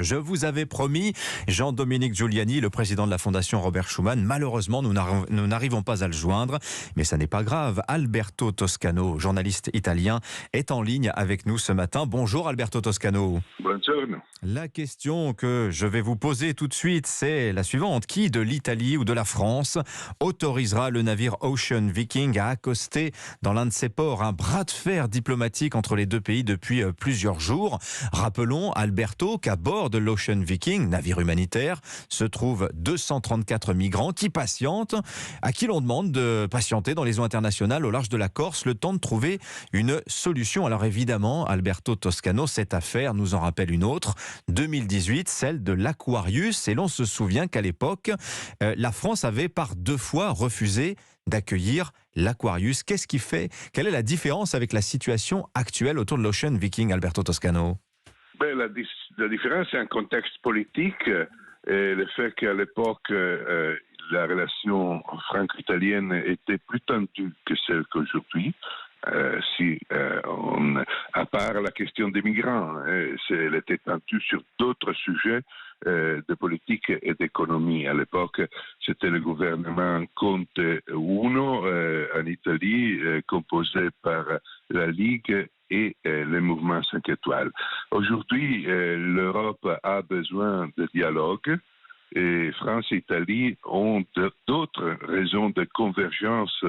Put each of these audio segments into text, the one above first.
Je vous avais promis, Jean-Dominique Giuliani, le président de la Fondation Robert Schuman. Malheureusement, nous n'arrivons pas à le joindre, mais ça n'est pas grave. Alberto Toscano, journaliste italien, est en ligne avec nous ce matin. Bonjour Alberto Toscano. Buongiorno. La question que je vais vous poser tout de suite, c'est la suivante. Qui de l'Italie ou de la France autorisera le navire Ocean Viking à accoster dans l'un de ses ports? Un bras de fer diplomatique entre les deux pays depuis plusieurs jours. Rappelons, Alberto, qu'à bord de l'Ocean Viking, navire humanitaire, se trouvent 234 migrants qui patientent, à qui l'on demande de patienter dans les eaux internationales au large de la Corse, le temps de trouver une solution. Alors évidemment, Alberto Toscano, cette affaire nous en rappelle une autre, 2018, celle de l'Aquarius, et l'on se souvient qu'à l'époque, la France avait par 2 fois refusé d'accueillir l'Aquarius. Qu'est-ce qui fait? Quelle est la différence avec la situation actuelle autour de l'Ocean Viking, Alberto Toscano? La différence, c'est un contexte politique et le fait qu'à l'époque, la relation franco-italienne était plus tendue que celle qu'aujourd'hui. À part la question des migrants, elle était tendue sur d'autres sujets de politique et d'économie. À l'époque, c'était le gouvernement Conte I en Italie, composé par la Ligue et le mouvement 5 étoiles. Aujourd'hui, l'Europe a besoin de dialogue et France et Italie ont d'autres raisons de convergence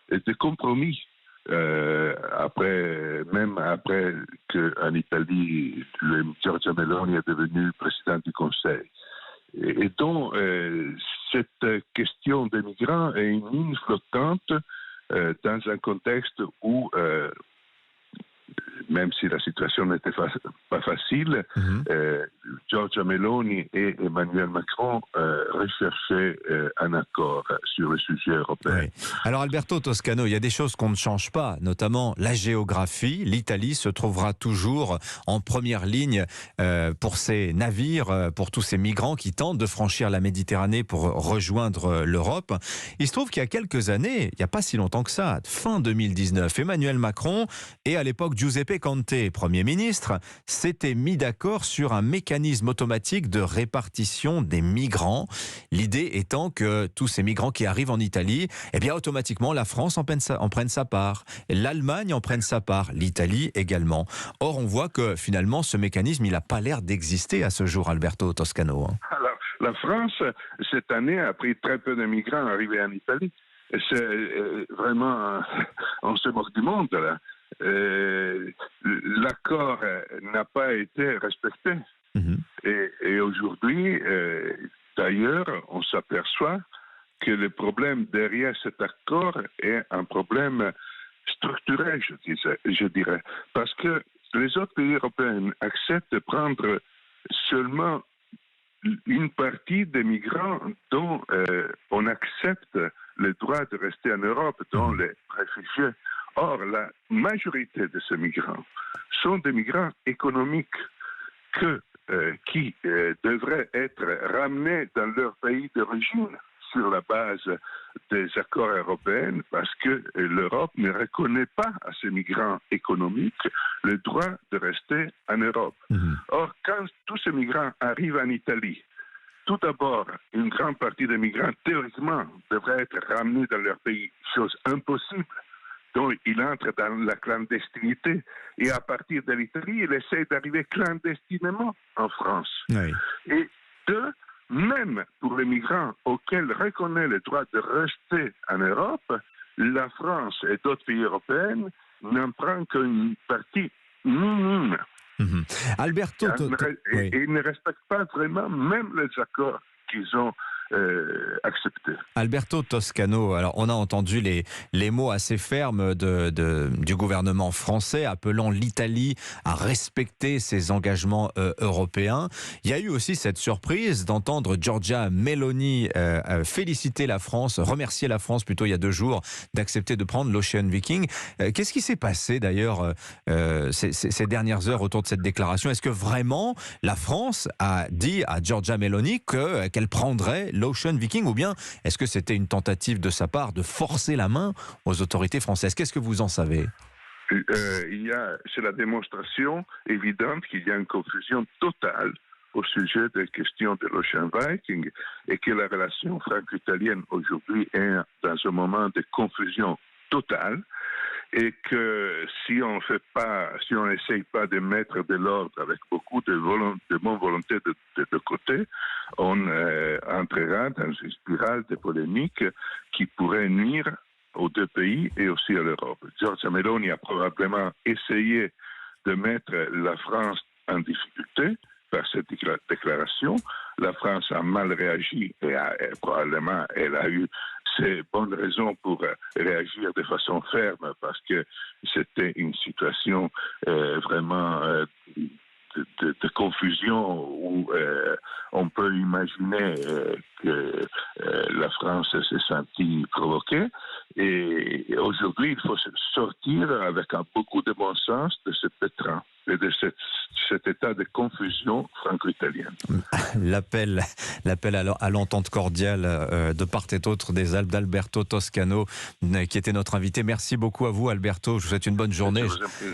et de compromis. Même après qu'en Italie, Giorgia Meloni est devenu président du Conseil. Et donc, cette question des migrants est une ligne flottante dans un contexte où, même si la situation n'était pas facile, Giorgia Meloni et Emmanuel Macron recherchaient un accord sur le sujet européen. Oui. Alors Alberto Toscano, il y a des choses qu'on ne change pas, notamment la géographie. L'Italie se trouvera toujours en première ligne pour ces navires, pour tous ces migrants qui tentent de franchir la Méditerranée pour rejoindre l'Europe. Il se trouve qu'il y a quelques années, il n'y a pas si longtemps que ça, fin 2019, Emmanuel Macron et à l'époque Giuseppe Conte, Premier ministre, s'étaient mis d'accord sur un mécanisme automatique de répartition des migrants. L'idée étant que tous ces migrants qui arrivent en Italie, eh bien automatiquement la France en prenne sa part, l'Allemagne en prenne sa part, l'Italie également. Or on voit que finalement ce mécanisme il n'a pas l'air d'exister à ce jour, Alberto Toscano. Alors, la France cette année a pris très peu de migrants arrivés en Italie. C'est vraiment on se moque du monde là. L'accord n'a pas été respecté. Et aujourd'hui, d'ailleurs, on s'aperçoit que le problème derrière cet accord est un problème structurel, je dirais. Parce que les autres pays européens acceptent de prendre seulement une partie des migrants dont on accepte le droit de rester en Europe, dont les réfugiés. Or, la majorité de ces migrants sont des migrants économiques qui devraient être ramenés dans leur pays d'origine sur la base des accords européens parce que l'Europe ne reconnaît pas à ces migrants économiques le droit de rester en Europe. Or, quand tous ces migrants arrivent en Italie, tout d'abord, une grande partie des migrants, théoriquement, devraient être ramenés dans leur pays, chose impossible. Donc, il entre dans la clandestinité. Et à partir de l'Italie, il essaie d'arriver clandestinement en France. Oui. Et même pour les migrants auxquels reconnaît le droit de rester en Europe, la France et d'autres pays européens n'en prennent qu'une partie minime. Alberto, et ils ne respectent pas vraiment même les accords qu'ils ont acceptés. Alberto Toscano, alors on a entendu les mots assez fermes du gouvernement français appelant l'Italie à respecter ses engagements européens. Il y a eu aussi cette surprise d'entendre Giorgia Meloni féliciter la France, remercier la France plutôt il y a 2 jours d'accepter de prendre l'Ocean Viking. Qu'est-ce qui s'est passé d'ailleurs ces dernières heures autour de cette déclaration? Est-ce que vraiment la France a dit à Giorgia Meloni qu'elle prendrait l'Ocean Viking, ou bien est-ce que c'était une tentative de sa part de forcer la main aux autorités françaises? Qu'est-ce que vous en savez? C'est la démonstration évidente qu'il y a une confusion totale au sujet des questions de l'Ocean Viking et que la relation franco-italienne aujourd'hui est dans un moment de confusion totale et que si on n'essaye pas de mettre de l'ordre avec beaucoup de bonne volonté de deux côtés, on entrera dans une spirale de polémiques qui pourrait nuire aux deux pays et aussi à l'Europe. Giorgia Meloni a probablement essayé de mettre la France en difficulté par cette déclaration. La France a mal réagi et probablement elle a eu ses bonnes raisons pour réagir de façon ferme parce que c'était une situation vraiment de confusion où on peut imaginer que la France s'est sentie provoquée. Et aujourd'hui, il faut sortir avec beaucoup de bon sens de ce pétrin et de cet état de confusion franco-italienne. L'appel à l'entente cordiale de part et d'autre des Alpes d'Alberto Toscano, qui était notre invité. Merci beaucoup à vous, Alberto. Je vous souhaite une bonne journée.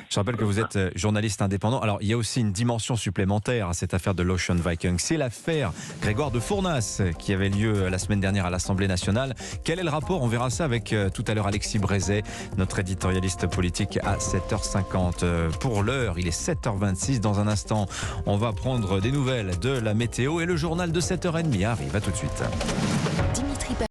Je rappelle que vous êtes journaliste indépendant. Alors, il y a aussi une dimension supplémentaire à cette affaire de l'Ocean Viking. C'est l'affaire Grégoire de Fournas qui avait lieu la semaine dernière à l'Assemblée nationale. Quel est le rapport? On verra ça avec tout à l'heure Alexis Brézet, notre éditorialiste politique, à 7h50. Pour l'heure, il est 7h26. Dans un instant, on va prendre des nouvelles de la météo et le journal de 7h30 arrive. À tout de suite.